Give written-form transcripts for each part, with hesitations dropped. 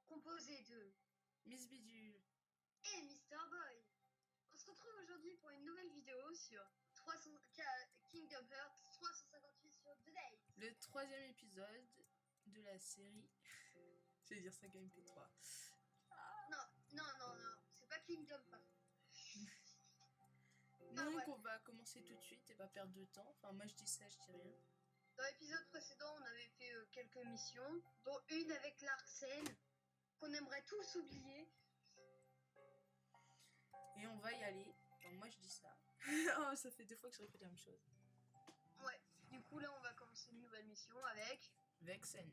composé de Miss Bidule et Mister Boy. On se retrouve aujourd'hui pour une nouvelle vidéo sur Kingdom Hearts 358 sur The Day. Le 3e épisode de la série. Je vais dire 5 MP3. Non, c'est pas Kingdom Hearts. Donc on va commencer tout de suite et pas perdre de temps. Enfin moi je dis ça, je dis rien. Dans l'épisode précédent, on avait fait quelques missions, dont une avec Larsen, qu'on aimerait tous oublier. Et on va y aller. Enfin, moi je dis ça. Oh, ça fait 2 fois que je répète la même chose. Ouais, du coup là on va commencer une nouvelle mission avec Vexen.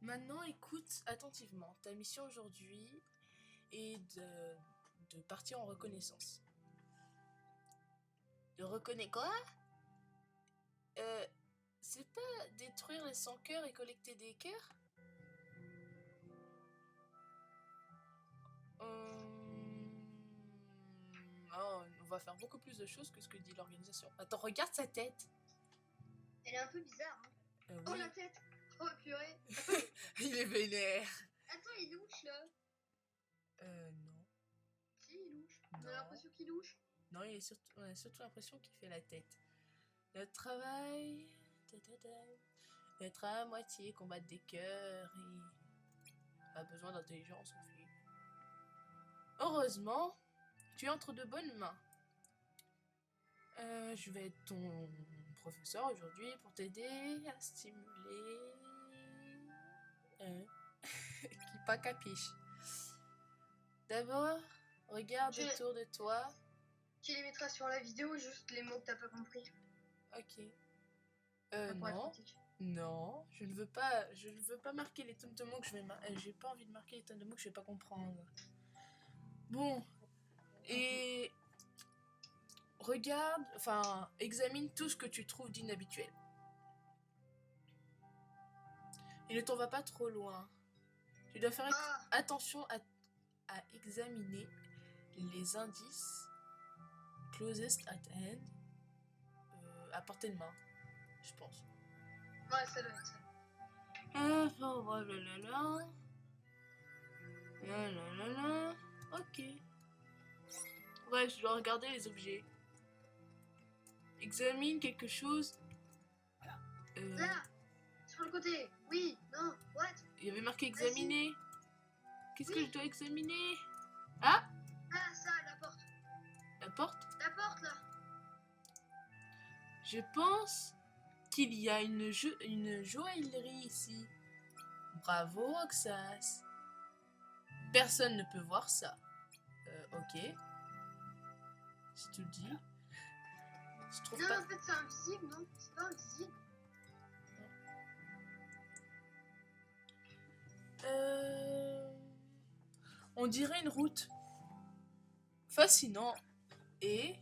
Maintenant écoute attentivement. Ta mission aujourd'hui est de partir en reconnaissance. De reconnaître quoi? C'est pas détruire les 100 cœurs et collecter des cœurs? Oh, on va faire beaucoup plus de choses que ce que dit l'organisation. Attends, regarde sa tête. Elle est un peu bizarre, hein. Oui. Oh la tête. Oh purée. Il est vénère. Attends, il louche là. Non. Si, il louche. On Non. a l'impression qu'il louche. Non, on a surtout l'impression qu'il fait la tête. Notre travail... Être à moitié, combattre des cœurs et... a besoin d'intelligence aussi. Heureusement, tu es entre de bonnes mains. Je vais être ton professeur aujourd'hui pour t'aider à stimuler... qui pas capiche. D'abord, regarde autour de toi. Tu les mettras sur la vidéo, juste les mots que t'as pas compris. Ok. Non, je ne veux pas marquer les tonnes de mots que je vais j'ai pas envie de marquer les tonnes de mots que je vais pas comprendre. Bon, et regarde, enfin, examine tout ce que tu trouves d'inhabituel. Et ne t'en va pas trop loin. Tu dois faire attention à examiner les indices closest at hand, à portée de main, je pense. Ouais, ça doit être ça. Ok. Ouais, je dois regarder les objets. Examine quelque chose. Là, sur le côté. Oui, non, what? Il y avait marqué examiner. Qu'est-ce que je dois examiner? Ah! Ah, ça, la porte. La porte? La porte, là. Je pense qu'il y a une joaillerie ici. Bravo, Roxas. Personne ne peut voir ça. Ok. Si tu le dis. Je trouve non, pas... en fait, c'est invisible, non? C'est pas invisible. On dirait une route. Fascinant. Et...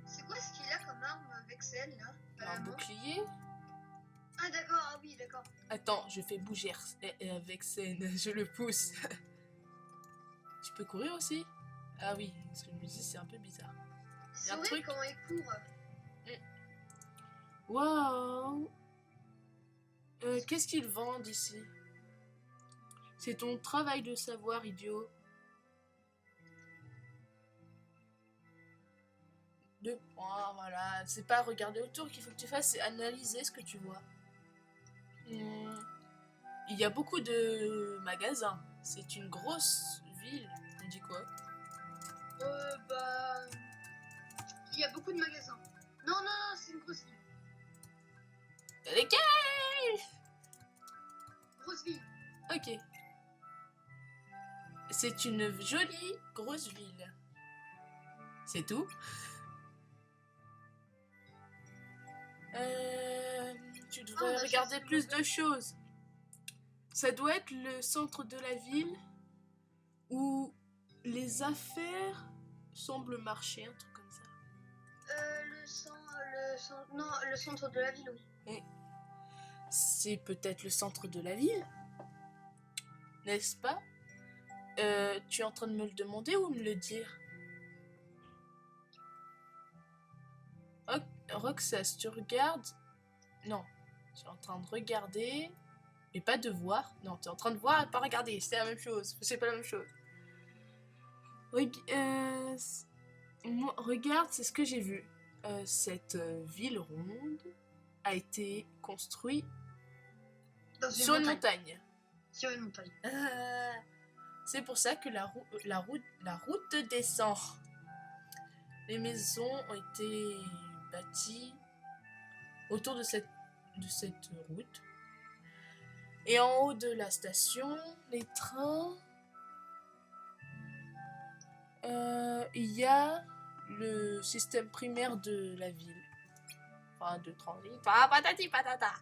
C'est quoi ce qu'il a comme arme avec celle là? Un bouclier? Ah d'accord, ah oui, d'accord. Attends, je fais bouger avec scène, je le pousse. Tu peux courir aussi? Ah oui, ce que je me dis, c'est un peu bizarre. C'est vrai comment il court. Waouh! Qu'est-ce qu'ils vendent ici? C'est ton travail de savoir, idiot. Voilà. C'est pas regarder autour qu'il faut que tu fasses, c'est analyser ce que tu vois. Il y a beaucoup de magasins. C'est une grosse ville. On dit quoi? Il y a beaucoup de magasins. Non, c'est une grosse ville. Lesquels? Grosse ville. Ok. C'est une jolie grosse ville. C'est tout? Tu devrais regarder plus de choses. Ça doit être le centre de la ville où les affaires semblent marcher, un truc comme ça. Le centre de la ville, oui. C'est peut-être le centre de la ville, n'est-ce pas? Tu es en train de me le demander ou me le dire? Roxas, tu regardes? Non, je suis en train de regarder, mais pas de voir. Non, tu es en train de voir et pas regarder, c'est la même chose. C'est pas la même chose. Regarde, c'est ce que j'ai vu. Cette ville ronde a été construite sur une montagne. Sur une montagne. C'est pour ça que la route descend. Les maisons ont été bâties autour de cette route. Et en haut de la station, les trains, il y a le système primaire de la ville. Enfin, de transit. Patati patata.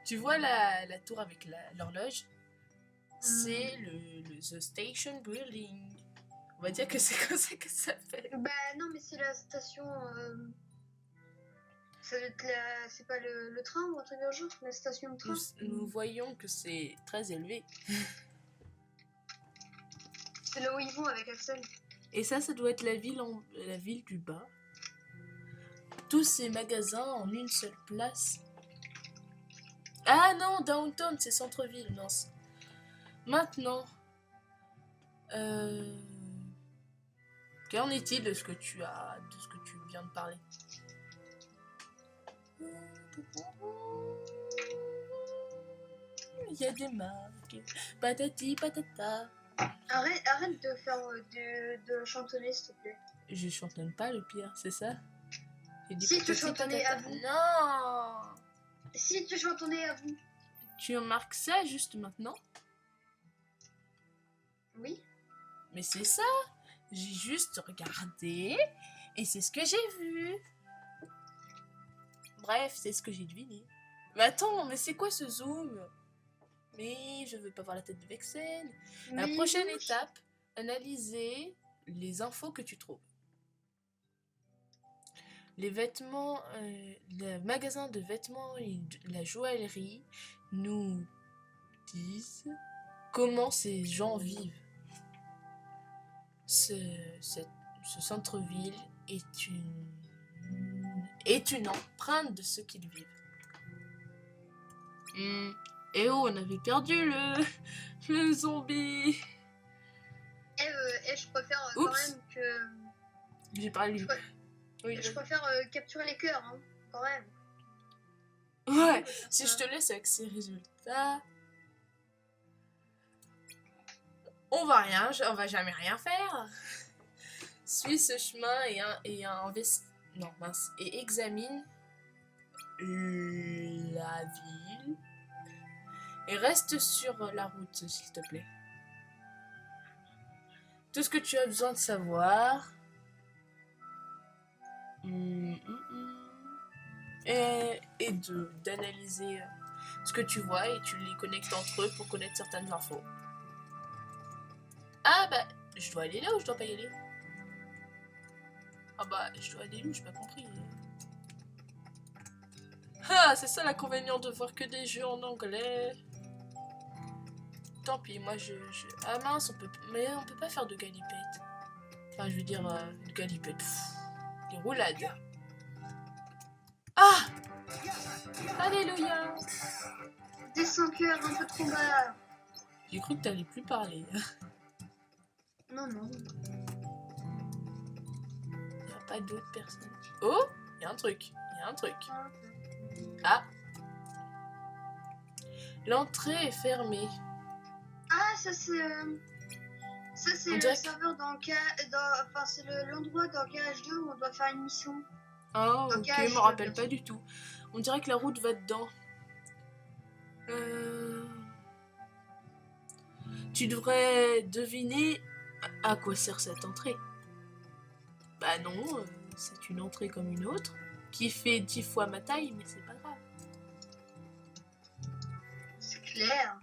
Tu vois la tour avec l'horloge? C'est the station building. On va dire que c'est comme ça que ça fait. Bah non, mais c'est la station... c'est pas le train ou un truc de genre, la station de train. Nous voyons que c'est très élevé. C'est là où ils vont avec Axel. Et ça doit être la ville du bas. Tous ces magasins en une seule place. Ah non, downtown, c'est centre-ville. Non. Maintenant, qu'en est-il de ce que tu viens de parler? Il y a des marques. Patati patata. Arrête de faire de chantonner, s'il te plaît. Je chantonne pas, le pire, c'est ça? Si tu chantonnais à vous. Non. Si tu chantonnais à vous. Tu remarques ça juste maintenant? Oui. Mais c'est ça. J'ai juste regardé et c'est ce que j'ai vu. Bref, c'est ce que j'ai deviné. Mais attends, mais c'est quoi ce zoom? Mais je veux pas voir la tête de Vexen. La prochaine étape, analyser les infos que tu trouves. Les vêtements, le magasin de vêtements et la joaillerie nous disent comment ces gens vivent. Ce centre-ville est une empreinte de ce qu'ils vivent. Et oh, on avait perdu le zombie. Je préfère quand même que... J'ai pas lu. Je préfère capturer les cœurs, hein, quand même. Ouais, si je te laisse avec ces résultats... On va jamais rien faire. Suis ce chemin et examine la ville et reste sur la route, s'il te plaît. Tout ce que tu as besoin de savoir est d'analyser ce que tu vois et tu les connectes entre eux pour connaître certaines infos. Ah bah, je dois aller là ou je dois pas y aller? Ah bah, je dois aller où? J'ai pas compris. Ah, c'est ça l'inconvénient de voir que des jeux en anglais. Tant pis, moi Ah mince, on peut pas faire de galipette. Enfin, je veux dire, de galipette. Des roulades. Ah! Alléluia! Descends cœur, un peu de combat. J'ai cru que t'allais plus parler. Non. Y a pas d'autres personnes. Oh! Y a un truc. Ah! L'entrée est fermée. Ah, ça c'est le serveur enfin c'est l'endroit dans KH2 où on doit faire une mission. Ah, ok, je me rappelle pas du tout. On dirait que la route va dedans. Tu devrais deviner à quoi sert cette entrée. Bah non, c'est une entrée comme une autre, qui fait 10 fois ma taille, mais c'est pas grave. C'est clair.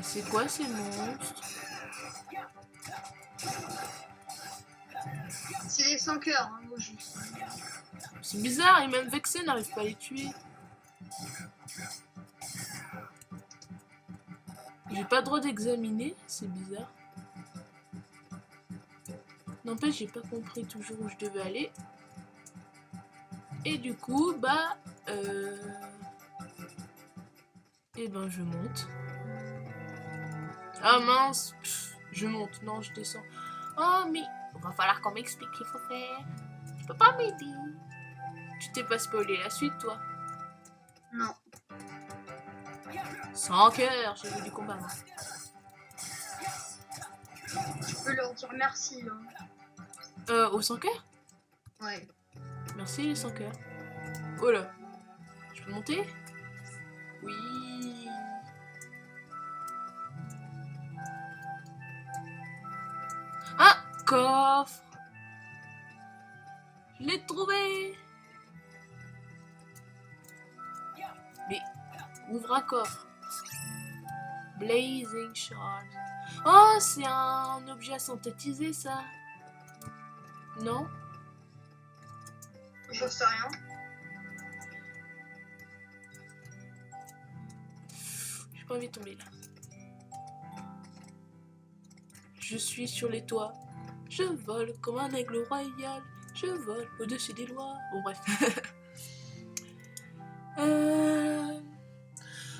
C'est quoi ces monstres? C'est les sans cœur, hein, moi juste. C'est bizarre, et même Vexen n'arrive pas à les tuer. J'ai pas le droit d'examiner, c'est bizarre. N'empêche, j'ai pas compris toujours où je devais aller. Et du coup, bah... Et ben je monte. Ah mince, je monte, non je descends. Oh mais va falloir qu'on m'explique qu'il faut faire. Tu peux pas m'aider. Tu t'es pas spoilé la suite toi? Non. Sans cœur, j'ai vu du combat. Moi. Tu peux leur dire merci. Hein. Au sans cœur? Ouais. Merci les sans cœur. Oh là. Je peux monter? Oui. Un coffre. Je l'ai trouvé. Mais ouvre un coffre. Blazing Shard. Oh, c'est un objet à synthétiser ça. Non? J'en sais rien. J'ai pas envie de tomber là. Je suis sur les toits. Je vole comme un aigle royal. Je vole au-dessus des lois. Bon bref.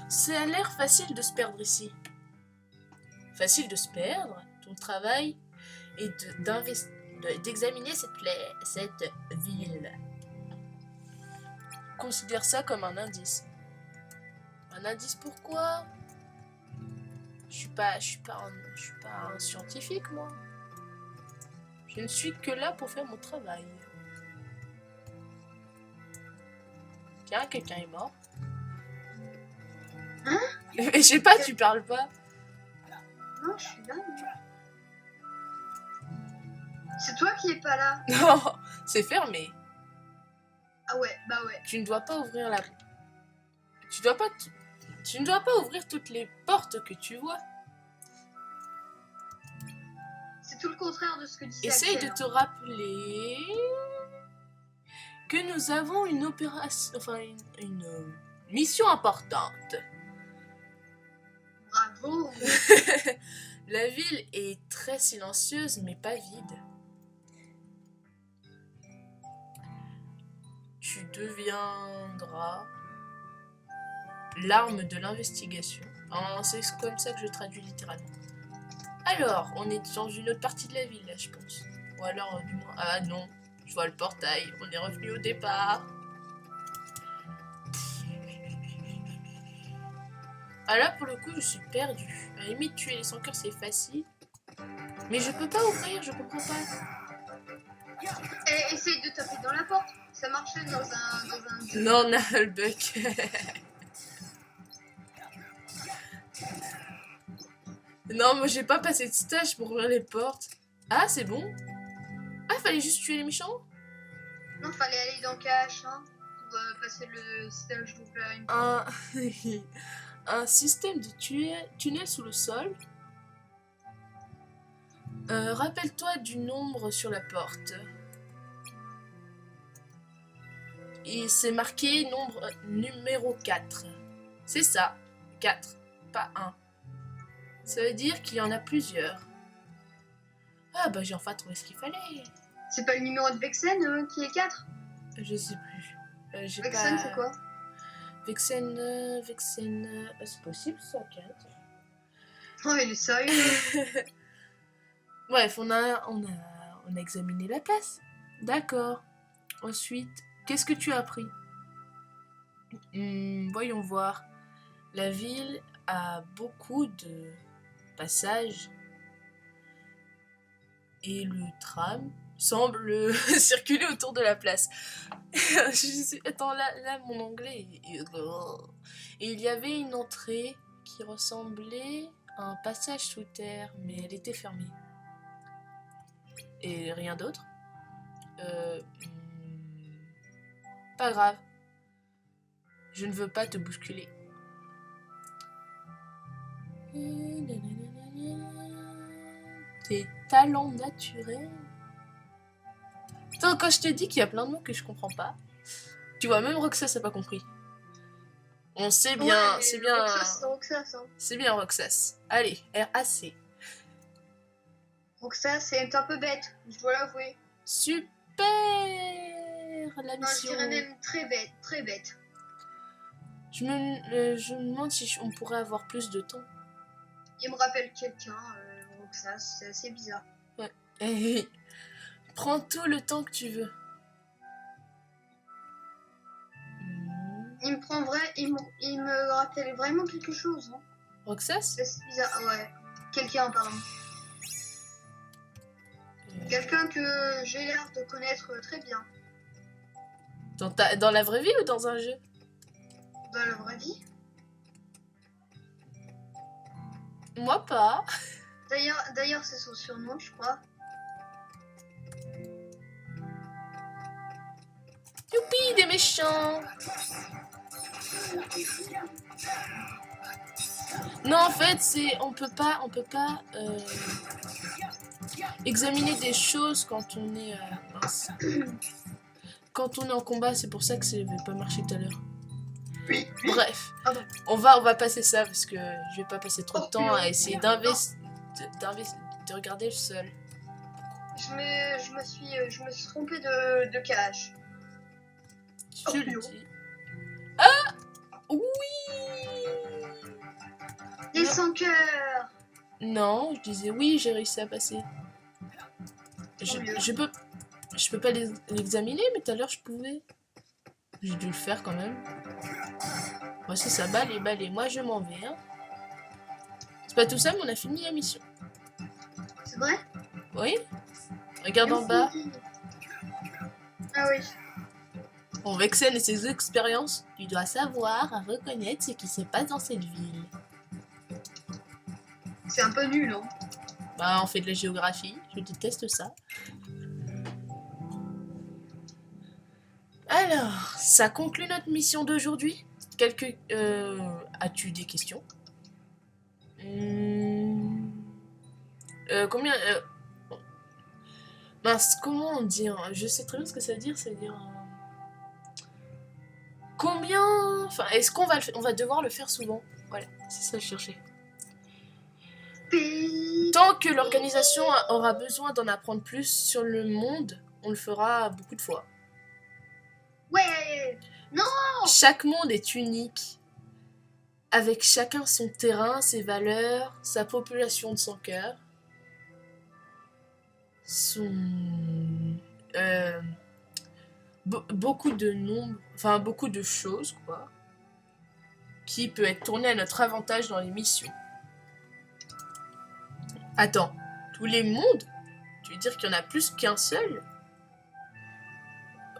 Ça a l'air facile de se perdre ici. Facile de se perdre. Ton travail est d'examiner cette ville. Considère ça comme un indice. Un indice pourquoi? Je suis pas un scientifique moi. Je ne suis que là pour faire mon travail. Tiens, quelqu'un est mort. Hein? Je sais pas, tu parles pas. Non, je suis là. C'est toi qui es pas là. Non, c'est fermé. Ah ouais, bah ouais. Tu ne dois pas ouvrir la... Tu ne dois pas ouvrir toutes les portes que tu vois. C'est tout le contraire de ce que disait Essaye Axel, de te rappeler que nous avons une opération... Enfin, une mission importante. Bravo. La ville est très silencieuse, mais pas vide. Tu deviendras l'arme de l'investigation. C'est comme ça que je traduis littéralement. Alors, on est dans une autre partie de la ville, là, je pense. Ou alors, du moins... Ah non, je vois le portail. On est revenu au départ. Ah là, pour le coup, je suis perdue. À la limite, tuer les sans-cœurs, c'est facile. Mais je peux pas ouvrir, je comprends pas. Et essaye de taper dans la porte. Ça marchait dans un... Non, Nalbuck. Non, moi j'ai pas passé de stage pour ouvrir les portes. Ah, c'est bon. Ah, fallait juste tuer les méchants. Non, fallait aller dans cache, hein, pour passer le stage d'ouvrir une porte. Un système de tunnel sous le sol. Rappelle-toi du nombre sur la porte. Et c'est marqué numéro 4. C'est ça, 4, pas 1. Ça veut dire qu'il y en a plusieurs. Ah bah j'ai enfin trouvé ce qu'il fallait. C'est pas le numéro de Vexen qui est 4? Je sais plus. Vexen c'est quoi? Vexen, c'est possible ça, 4. Oh il est sérieux. Bref, on a examiné la place. D'accord. Ensuite, qu'est-ce que tu as appris? Voyons voir. La ville a beaucoup de passages et le tram semble circuler autour de la place. Attends, là, mon anglais... Et il y avait une entrée qui ressemblait à un passage sous terre, mais elle était fermée. Et rien d'autre. Pas grave. Je ne veux pas te bousculer. Tes talents naturels. Attends, quand je te dis qu'il y a plein de mots que je comprends pas, tu vois, même Roxas n'a pas compris. On sait bien, Ouais, c'est bien. Roxas, hein. C'est bien Roxas. Allez, RAC. Roxas c'est un peu bête, je dois l'avouer. Super. la Non, je mission. dirais même très bête, très bête. Je me demande si on pourrait avoir plus de temps. Il me rappelle quelqu'un, Roxas, c'est assez bizarre. Ouais. Prends tout le temps que tu veux. Il me rappelle vraiment quelque chose. Hein. Roxas? C'est bizarre, ouais. Quelqu'un, pardon. Quelqu'un que j'ai l'air de connaître très bien. Dans la vraie vie ou dans un jeu? Dans la vraie vie. Moi pas. D'ailleurs, c'est son surnom, je crois. Youpi, des méchants. Non, en fait, on peut pas examiner des choses quand on est mince. Quand on est en combat, c'est pour ça que ça n'avait pas marché tout à l'heure. Oui. Bref, Ah bon. on va passer ça parce que je vais pas passer trop de temps à essayer de regarder le sol. Je me suis trompée de cage. Je le dis. Ah oui. Les 100 cœurs. Non, je disais oui, j'ai réussi à passer. Je peux pas l'examiner, mais tout à l'heure je pouvais. J'ai dû le faire quand même. Voici ça, balai. Moi je m'en vais. Hein. C'est pas tout ça, mais on a fini la mission. C'est vrai? Oui. Regarde en bas. Ah oui. Bon, Vexen et ses expériences, tu dois savoir à reconnaître ce qui se passe dans cette ville. C'est un peu nul, hein. Bah, on fait de la géographie, je déteste ça. Alors, ça conclut notre mission d'aujourd'hui. As-tu des questions? Combien... Mince, comment dire? Je sais très bien ce que ça veut dire, c'est-à-dire... Combien... Enfin, est-ce qu'on va devoir le faire souvent? Voilà, c'est ça que je cherchais. Tant que l'organisation aura besoin d'en apprendre plus sur le monde, on le fera beaucoup de fois. Ouais. Non. Chaque monde est unique, avec chacun son terrain, ses valeurs, sa population de son cœur, beaucoup de nombres, enfin beaucoup de choses, quoi, qui peut être tourné à notre avantage dans les missions. Attends, tous les mondes? Tu veux dire qu'il y en a plus qu'un seul?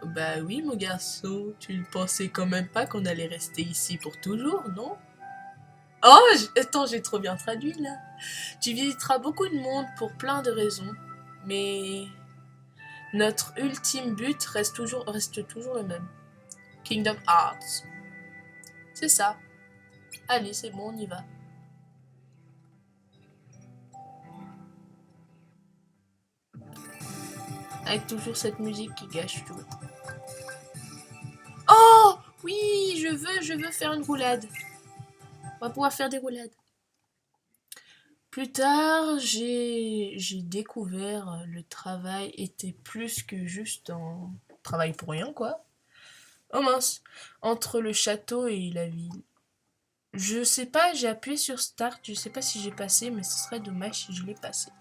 Bah oui, mon garçon, tu ne pensais quand même pas qu'on allait rester ici pour toujours, non? Oh, attends, j'ai trop bien traduit, là. Tu visiteras beaucoup de monde pour plein de raisons, mais notre ultime but reste toujours le même. Kingdom Hearts. C'est ça. Allez, c'est bon, on y va. Avec toujours cette musique qui gâche tout. Oh oui, je veux faire une roulade. On va pouvoir faire des roulades. Plus tard, j'ai découvert le travail était plus que juste un travail pour rien, quoi. Oh mince, entre le château et la ville. Je sais pas, j'ai appuyé sur Start, je sais pas si j'ai passé, mais ce serait dommage si je l'ai passé.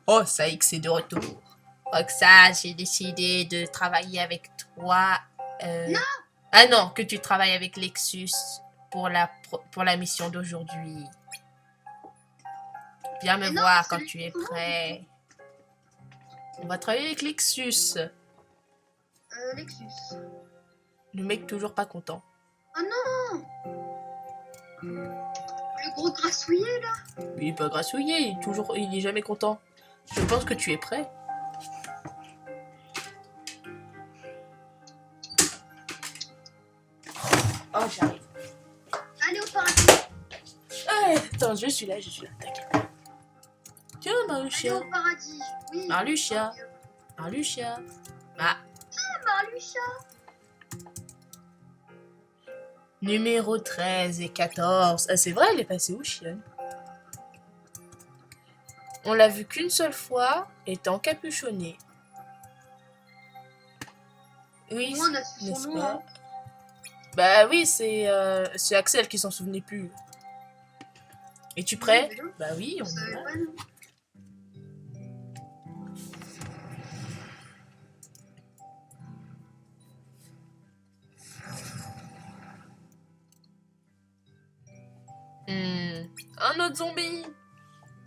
Oh, ça y est que c'est de retour. Roxas, j'ai décidé de travailler avec toi. Non. Ah non, que tu travailles avec Lexus pour la mission d'aujourd'hui. Viens me voir quand tu es prêt. On va travailler avec Lexus. Lexus. Le mec toujours pas content. Oh non. Le gros grassouillet, là. Il est pas grassouillé, il est jamais content. Je pense que tu es prêt. Oh, j'arrive. Allez au paradis. Attends, je suis là, t'inquiète. Tiens, Marluxia. Allez au paradis, oui. Marluxia. Marluxia. Ah. Marluxia. Numéro 13 et 14. Ah, c'est vrai, elle est passée où, chienne? On l'a vue qu'une seule fois, étant capuchonnée. Oui, Au moins, on a su n'est-ce son nom. pas? Hein. Bah oui, c'est Axel qui s'en souvenait plus. Es-tu prêt? Mais non, Bah oui, je on y savais va. pas, non. Un autre zombie.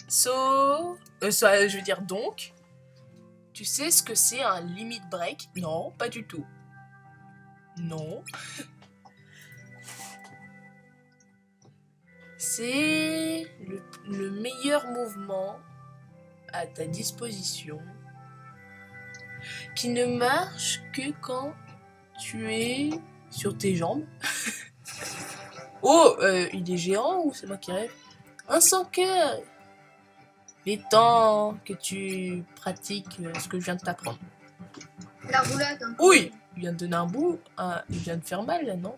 Je veux dire donc. Tu sais ce que c'est un limit break? Non, pas du tout. Non. C'est le meilleur mouvement à ta disposition qui ne marche que quand tu es sur tes jambes. Oh, il est géant ou c'est moi qui rêve? Un sans cœur. Les temps que tu pratiques ce que je viens de t'apprendre. La roulade. Hein. Oui, il vient de donner un bout. Il vient de faire mal là, non?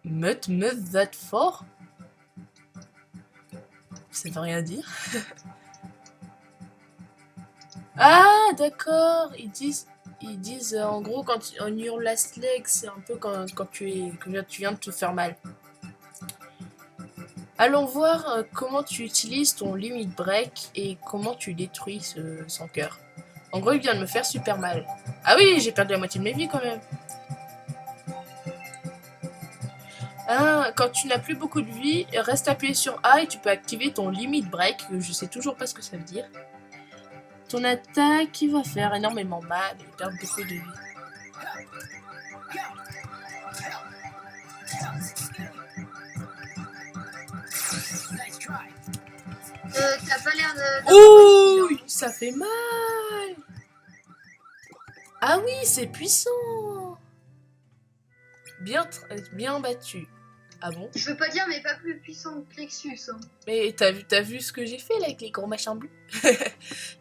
Meut that fort? Ça veut rien dire. Ah, d'accord. Ils disent en gros, quand on your last leg, c'est un peu quand tu viens de te faire mal. Allons voir comment tu utilises ton limit break et comment tu détruis ce sans cœur. En gros, il vient de me faire super mal. Ah oui, j'ai perdu la moitié de mes vies quand même. Ah, quand tu n'as plus beaucoup de vie, reste appuyé sur A et tu peux activer ton limit break. Je sais toujours pas ce que ça veut dire. Ton attaque va faire énormément mal et perdre beaucoup de vie. T'as pas l'air de... Ouh, ça fait mal. Ah oui, c'est puissant. Bien battu. Ah bon? Je veux pas dire, mais pas plus puissant que Lexus. Hein. Mais t'as vu ce que j'ai fait là avec les gros machins bleus?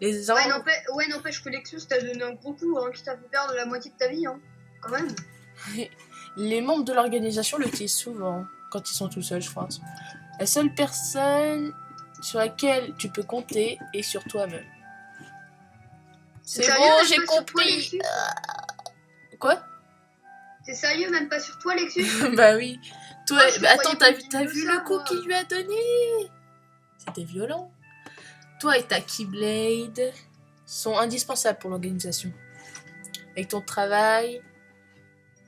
Les Ouais, n'empêche que Lexus t'a donné un gros coup, hein, qui t'a fait perdre la moitié de ta vie, hein. Quand même. Les membres de l'organisation l'utilisent souvent quand ils sont tout seuls, je pense. La seule personne sur laquelle tu peux compter est sur toi-même. C'est sérieux, bon, même j'ai pas sur toi, compris. Lexus Quoi? T'es sérieux, même pas sur toi, Lexus? Bah oui. Toi, Ah, je bah attends, croyais t'as pas vu ça, le coup moi. qu'il lui a donné? C'était violent. Toi et ta Keyblade sont indispensables pour l'organisation. Avec ton travail,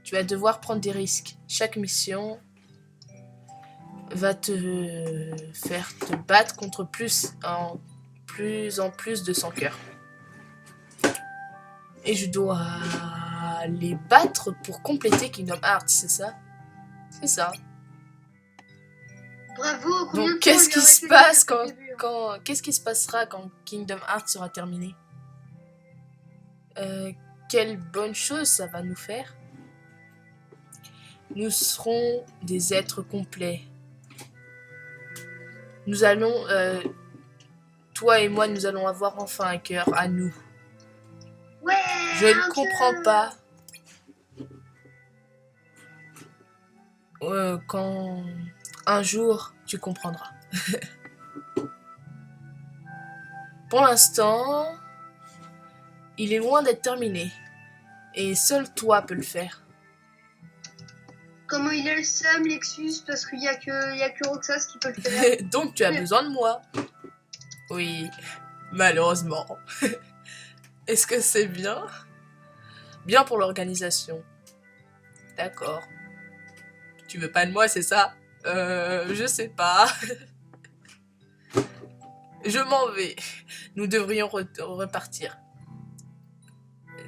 tu vas devoir prendre des risques. Chaque mission va te faire te battre contre plus en plus de 100 cœurs. Et je dois les battre pour compléter Kingdom Hearts, c'est ça? C'est ça. Bravo, combien de Donc temps qu'est-ce il qui a se arrêté passe depuis le début, hein. qu'est-ce qui se passera quand Kingdom Hearts sera terminé? Quelle bonne chose ça va nous faire. Nous serons des êtres complets. Nous allons, toi et moi, nous allons avoir enfin un cœur à nous. Ouais, Je ne comprends pas. Quand un jour, tu comprendras. Pour l'instant, il est loin d'être terminé. Et seul toi peux le faire. Comment il a le seum, Lexus, parce qu'il y a que Roxas qui peut le faire. Donc tu as besoin de moi. Oui, malheureusement. Est-ce que c'est bien? Bien pour l'organisation. D'accord. Tu veux pas de moi, c'est ça? Je sais pas. Je m'en vais. Nous devrions repartir.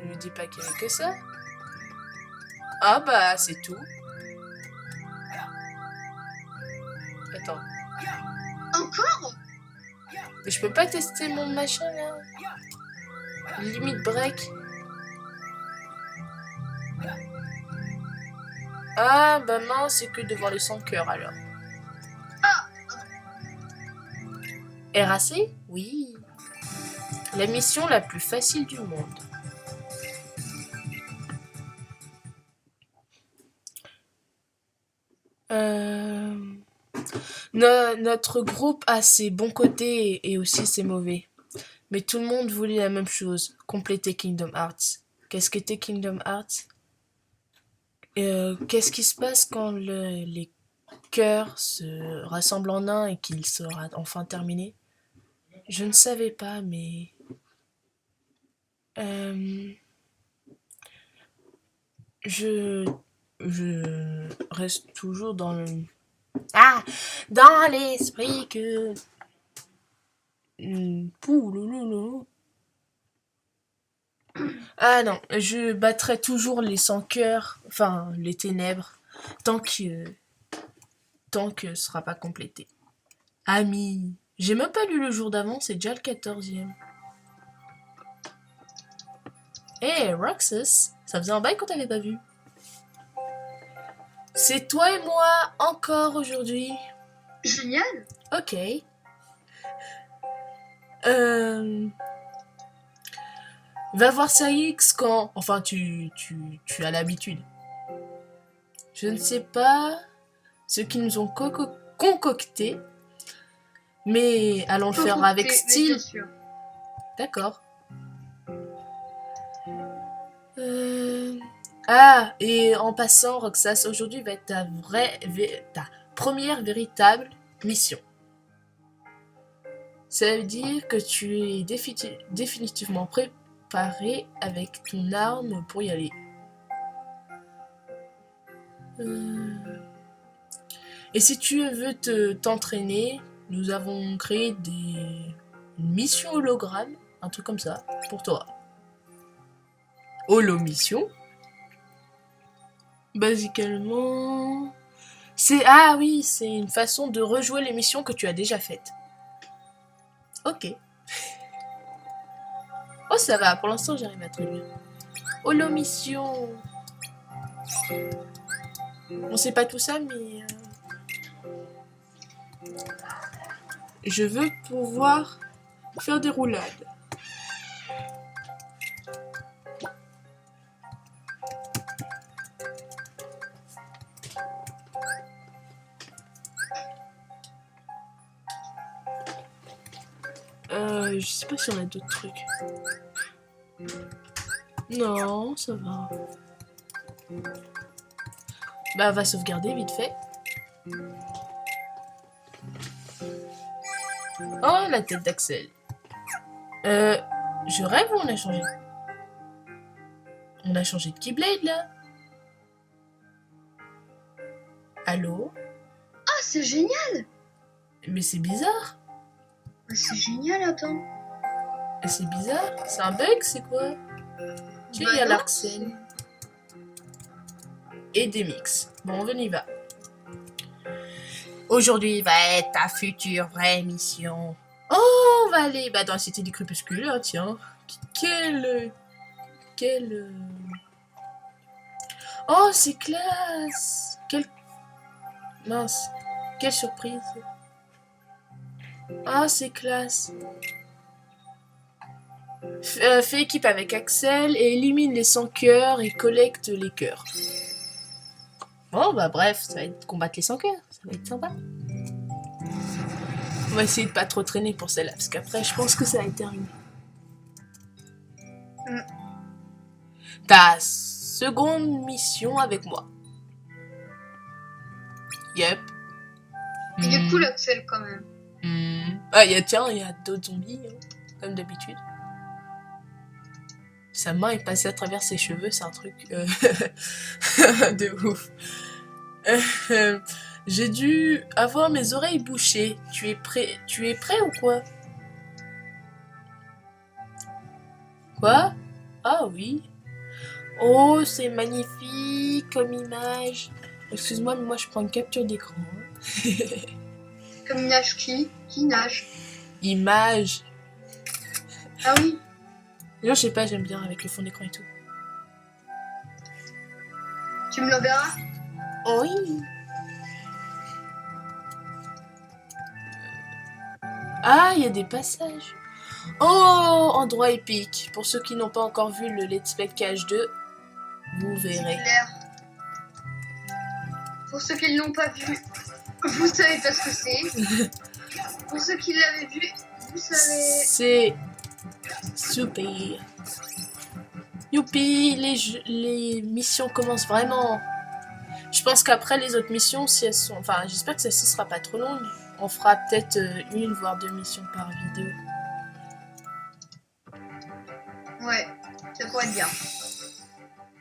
Ne dis pas qu'il n'y a que ça. Ah bah, c'est tout. Attends. Encore? Mais je peux pas tester mon machin là. Limite break. Ah bah mince, c'est que devant les 100 cœurs alors. RAC? Oui. La mission la plus facile du monde. Notre groupe a ses bons côtés et aussi ses mauvais. Mais tout le monde voulait la même chose, compléter Kingdom Hearts. qu'est-ce qu'était Kingdom Hearts. Qu'est-ce qui se passe quand les cœurs se rassemblent en un et qu'il sera enfin terminé? Je ne savais pas, mais... Je reste toujours dans le... Ah! Dans l'esprit que... Pouloulou. Ah non, je battrai toujours les sans cœurs, enfin les ténèbres, tant que ce sera pas complété. Ami, j'ai même pas lu le jour d'avant, c'est déjà le 14e. Hey Roxas, ça faisait un bail qu'on t'avait pas vu. C'est toi et moi encore aujourd'hui. Génial. Ok. Va voir Saïx quand... Enfin, tu as l'habitude. Je ne sais pas ce qu'ils nous ont concocté, mais allons le faire avec style. D'accord. Ah, et en passant, Roxas, aujourd'hui va être ta première véritable mission. Ça veut dire que tu es définitivement préparé avec ton arme pour y aller. Et si tu veux t'entraîner, nous avons créé une mission hologramme, un truc comme ça, pour toi. Holo mission. Basiquement, ah oui, c'est une façon de rejouer les missions que tu as déjà faites. Ok. Oh, ça va, pour l'instant j'arrive à très bien. Holo mission. On sait pas tout ça, mais je veux pouvoir faire des roulades. Je sais pas si on a d'autres trucs. Non, ça va. Bah, va sauvegarder vite fait. Oh, la tête d'Axel. Je rêve ou on a changé? On a changé de Keyblade, là. Allô? Ah, c'est génial! Mais c'est bizarre. C'est génial, attends. C'est bizarre? C'est un bug, c'est quoi? Tu il y a l'Arxène. Et des mix. Bon, on y va. Aujourd'hui va être ta future vraie mission. Oh, on va aller dans la cité du crépuscule, hein, tiens. Quel... Oh, c'est classe. Mince. Quelle surprise. Ah, c'est classe. Fais équipe avec Axel et élimine les sans cœurs et collecte les cœurs. Bon, bah bref, ça va être combattre les sans cœurs. Ça va être sympa. On va essayer de pas trop traîner pour celle-là, parce qu'après, je pense que ça va être terminé. Ta seconde mission avec moi. Yep. Il est cool, Axel, quand même. Ah, il y a d'autres zombies, hein, comme d'habitude. Sa main est passée à travers ses cheveux, c'est un truc de ouf. J'ai dû avoir mes oreilles bouchées. Tu es prêt ou quoi? Quoi? Ah oui. Oh, c'est magnifique comme image. Excuse-moi, mais moi je prends une capture d'écran. Comme une nage qui nage. Image. Ah oui. D'ailleurs, je sais pas, j'aime bien avec le fond d'écran et tout. Tu me l'enverras? Oui. Ah, il y a des passages. Oh, endroit épique. Pour ceux qui n'ont pas encore vu le Let's Play KH2, vous verrez. Pour ceux qui ne l'ont pas vu, vous savez pas ce que c'est. Pour ceux qui l'avaient vu, vous savez. C'est super. Youpi, les missions commencent vraiment. Je pense qu'après les autres missions, si elles sont... Enfin, j'espère que celle-ci sera pas trop longue. On fera peut-être une voire deux missions par vidéo. Ouais, ça pourrait être bien.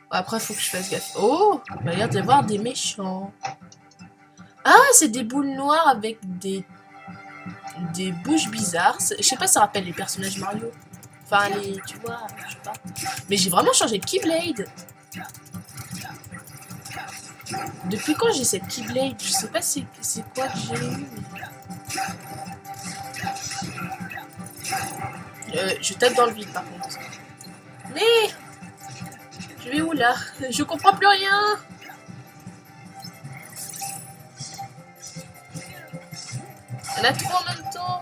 Après, faut que je fasse gaffe. Oh, il va y avoir des méchants. Ah, c'est des boules noires avec des bouches bizarres. Je sais pas, ça rappelle les personnages Mario. Enfin, les... Tu vois, je sais pas. Mais j'ai vraiment changé de Keyblade. Depuis quand j'ai cette Keyblade? Je sais pas c'est quoi que j'ai eu. Je tape dans le vide par contre. Mais... Je vais où là? Je comprends plus rien. Il y en a trop en même temps.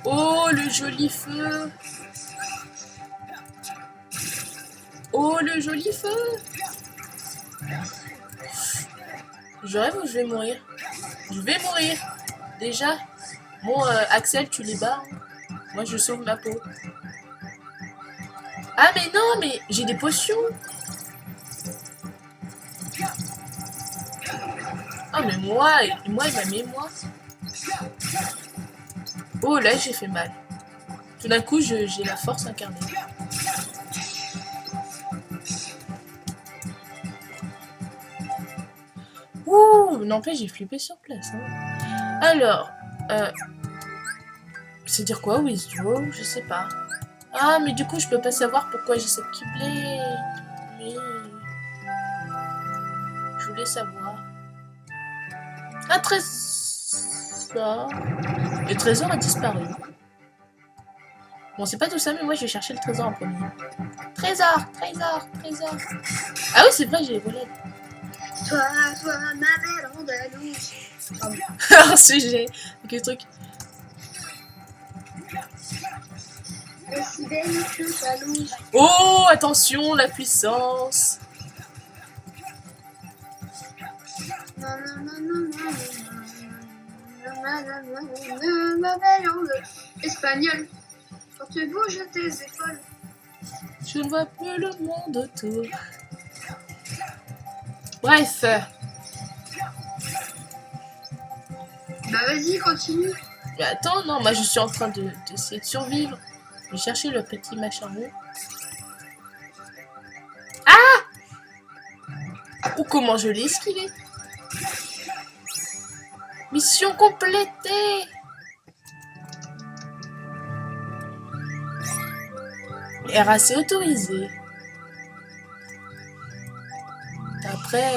Oh, le joli feu. Oh, le joli feu. Je rêve ou je vais mourir? Je vais mourir. Déjà. Bon, Axel, tu les bats. Moi, je sauve ma peau. Ah, mais non, mais j'ai des potions. Ah, mais moi, il m'a mis moi. Oh, là, j'ai fait mal. Tout d'un coup, j'ai la force incarnée. Ouh, n'empêche, j'ai flippé sur place. Hein. Alors, c'est dire quoi, withdraw? Je sais pas. Ah, mais du coup, je peux pas savoir pourquoi j'ai cette Keyblade. Mais... Je voulais savoir. Un trésor. Le trésor a disparu. Bon, c'est pas tout ça, mais moi, je vais chercher le trésor en premier. Trésor, trésor, trésor. Ah oui, c'est vrai, j'ai les volets. Toi, ma belle Andalouse. Alors, sujet. Quel truc. Aussi belle que jalouse. Oh, attention, la puissance. Ma belle Andalouse. Espagnol. Quand tu bouges tes épaules. Je ne vois plus le monde autour. Bref. Bah vas-y, continue. Mais attends, non, moi je suis en train d'essayer de survivre. Je vais chercher le petit machin rond. Ah! Ou comment je l'ai esquivé? Mission complétée! RAC autorisé. Après,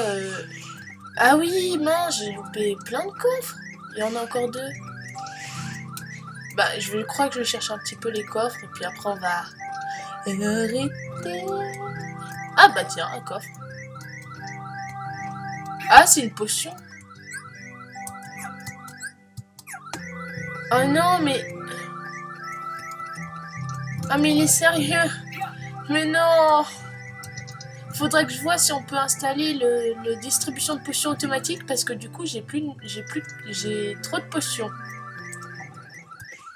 ah oui, mince, j'ai loupé plein de coffres. Il y en a encore deux. Bah, je crois que je cherche un petit peu les coffres et puis après on va arrêter. Ah bah tiens, un coffre. Ah, c'est une potion. Oh non, mais... Ah mais il est sérieux. Mais non. Faudrait que je vois si on peut installer le distribution de potions automatique parce que du coup j'ai trop de potions.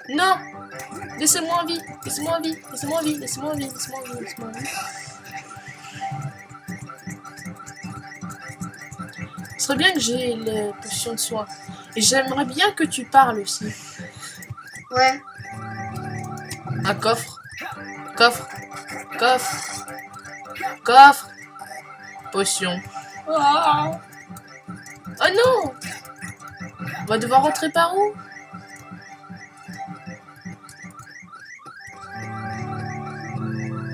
Non. Laissez-moi en vie, laissez-moi en vie, laissez-moi en vie, laissez-moi en vie, laissez-moi en vie, laissez-moi en vie. Ce serait bien que j'ai les potions de soins. Et j'aimerais bien que tu parles aussi. Ouais. Un coffre. Coffre. Coffre. Coffre. Potion. Oh, oh non. On va devoir rentrer par où?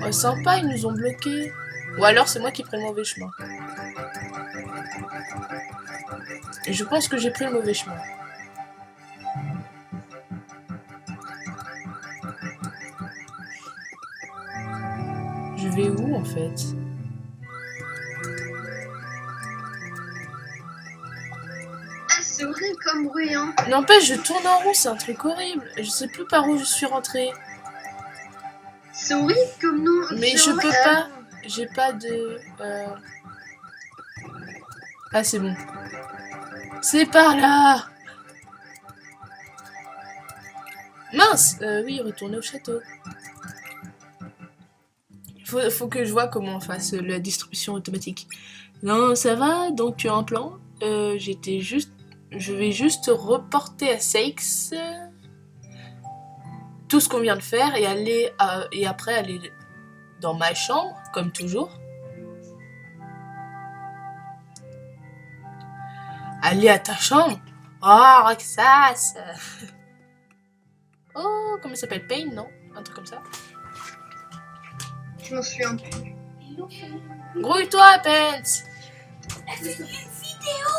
Oh, sympa, ils nous ont bloqués. Ou alors c'est moi qui ai pris le mauvais chemin. Et je pense que j'ai pris le mauvais chemin. Je vais où en fait? Ah, c'est horrible comme bruit, hein. N'empêche, je tourne en rond, c'est un truc horrible. Je sais plus par où je suis rentrée. C'est horrible comme nom. Mais je peux pas. J'ai pas de... Ah, c'est bon. C'est par là. Mince, oui, retourner au château. Faut que je vois comment on fasse la distribution automatique. Non, ça va, donc tu as un plan. Je vais juste reporter à Seix tout ce qu'on vient de faire et et après aller dans ma chambre, comme toujours. Aller à ta chambre. Oh, Roxas. Oh, comment il s'appelle? Payne, non? Un truc comme ça. Je m'en souviens plus. Grouille-toi, Pence. C'est une vidéo.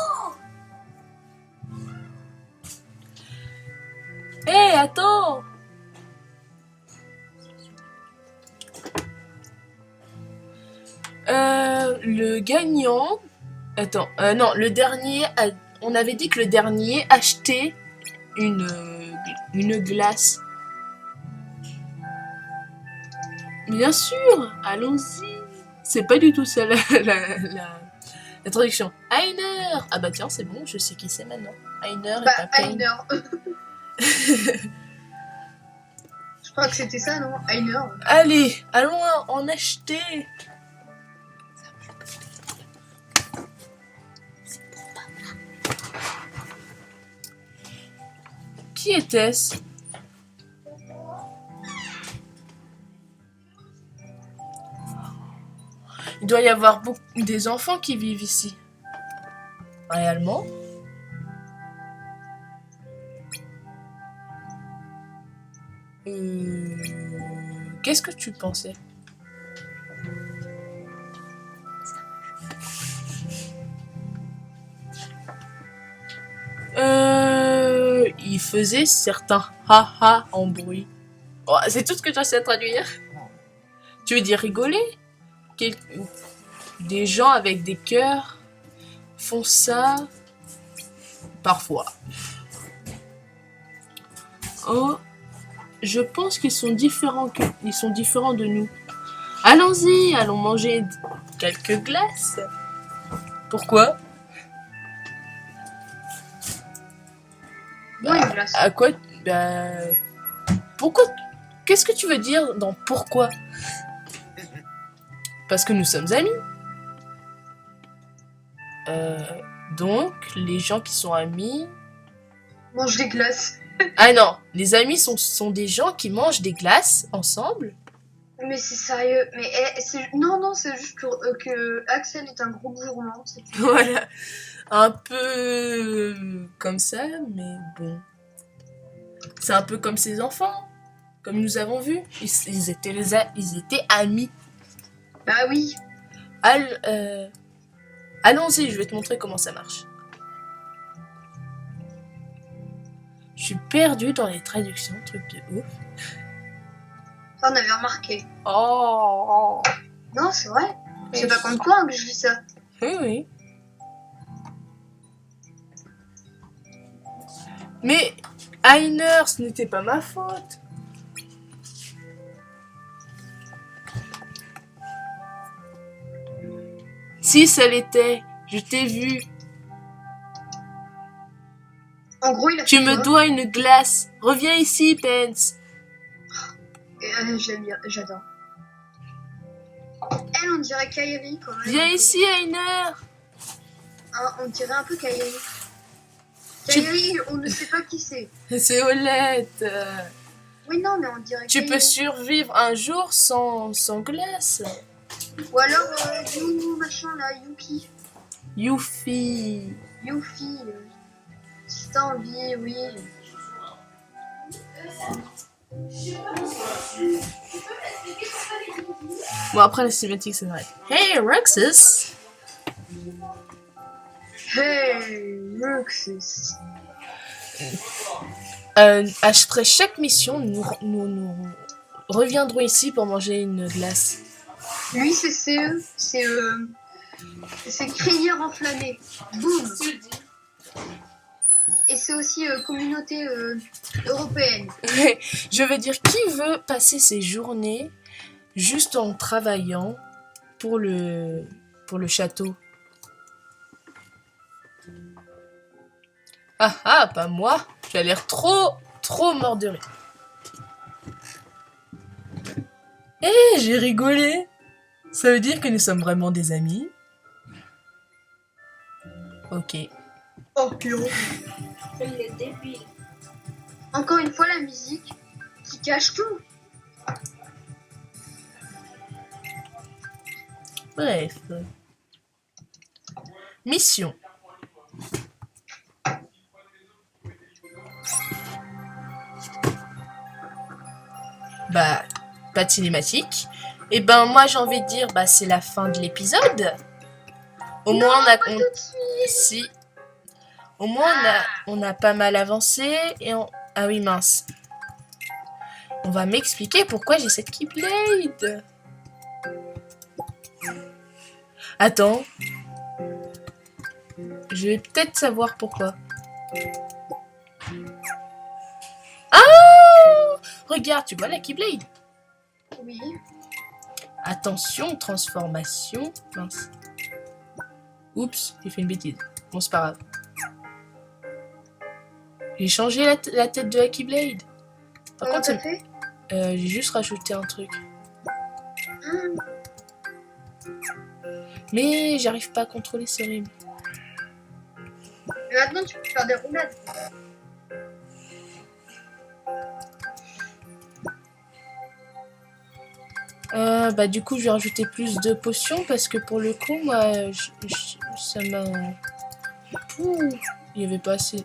Hé, attends. Le gagnant... Attends, non, le dernier... On avait dit que le dernier achetait une glace. Bien sûr, allons-y. C'est pas du tout ça la traduction. Einer. Ah bah tiens, c'est bon, je sais qui c'est maintenant. Einer et pas Payne. Einer. Je crois que c'était ça, non? Einer. Allez, allons en acheter. Qui était-ce? Il doit y avoir des enfants qui vivent ici. Réellement? Qu'est-ce que tu pensais? Il faisait certains ha-ha en bruit. Oh, c'est tout ce que je sais traduire. Tu veux dire rigoler? Des gens avec des cœurs font ça parfois. Oh, je pense qu'ils sont différents de nous. Allons-y, allons manger quelques glaces. Pourquoi? Moi, une glace. À quoi? Pourquoi? Qu'est-ce que tu veux dire dans pourquoi? Parce que nous sommes amis. Donc, les gens qui sont amis... Mange des glaces. Ah non, les amis sont des gens qui mangent des glaces ensemble. Mais c'est sérieux. Mais non, c'est juste que Axel est un gros gourmand. Voilà. Un peu comme ça, mais bon. C'est un peu comme ses enfants. Comme nous avons vu. Ils étaient amis. Bah oui. Allons-y, je vais te montrer comment ça marche. Je suis perdue dans les traductions, truc de ouf. Ça, on avait remarqué. Oh. Non, c'est vrai. C'est pas contre toi que je dis ça. Oui, oui. Mais Einer, ce n'était pas ma faute. Si ça l'était, je t'ai vu. En gros, il a Tu fait me quoi? dois une glace. Reviens ici, Pence. J'aime bien, j'adore. Elle, on dirait Kairi quand même. Viens ici, Einer. Hein, on dirait un peu Kairi. Kairi, on ne sait pas qui c'est. C'est Olette. Oui, non, mais on dirait Tu Kairi. peux survivre un jour sans glace. Ou alors, machin là, Yuki. Yuffie. Yuffie. Si t'as envie, oui. Bon, après la cinématique, c'est vrai. Hey, Roxas. Hey, Roxas. Après chaque mission, nous reviendrons ici pour manger une glace. Lui, c'est CE. C'est crinière enflammée. Boum. Et c'est aussi communauté européenne. Je veux dire, qui veut passer ses journées juste en travaillant pour le château? Ah ah, pas moi. Tu as l'air trop mort de rire. Eh, j'ai rigolé. Ça veut dire que nous sommes vraiment des amis? Ok. Oh, quel horreur. Il est débile. Encore une fois, la musique qui cache tout. Bref. Mission. Bah, pas de cinématique. Et ben moi j'ai envie de dire, bah c'est la fin de l'épisode. Au moins on a... Pas tout de suite. Si. Au moins on a pas mal avancé et on... Ah oui mince. On va m'expliquer pourquoi j'ai cette Keyblade. Attends. Je vais peut-être savoir pourquoi. Ah! Regarde, tu vois la Keyblade? Oui. Attention, transformation. Mince. Oups, j'ai fait une bêtise. Bon, c'est pas grave. J'ai changé la tête de la Keyblade. Par Comment contre, t'as fait? j'ai juste rajouté un truc. Mais j'arrive pas à contrôler ce rythme. Mais maintenant, tu peux faire des roulades. Bah du coup, je vais rajouter plus de potions parce que pour le coup, moi, ça m'a... Pouh, il y avait pas assez...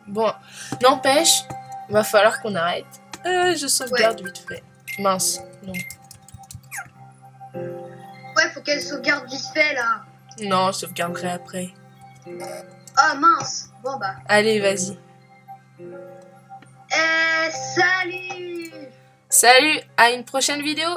Bon, n'empêche, va falloir qu'on arrête. Je sauvegarde vite fait. Mince, non. Ouais, faut qu'elle sauvegarde vite fait, là. Non, je sauvegarderai après. Ah, mince. Bon, bah. Allez, vas-y. Salut! Salut, à une prochaine vidéo.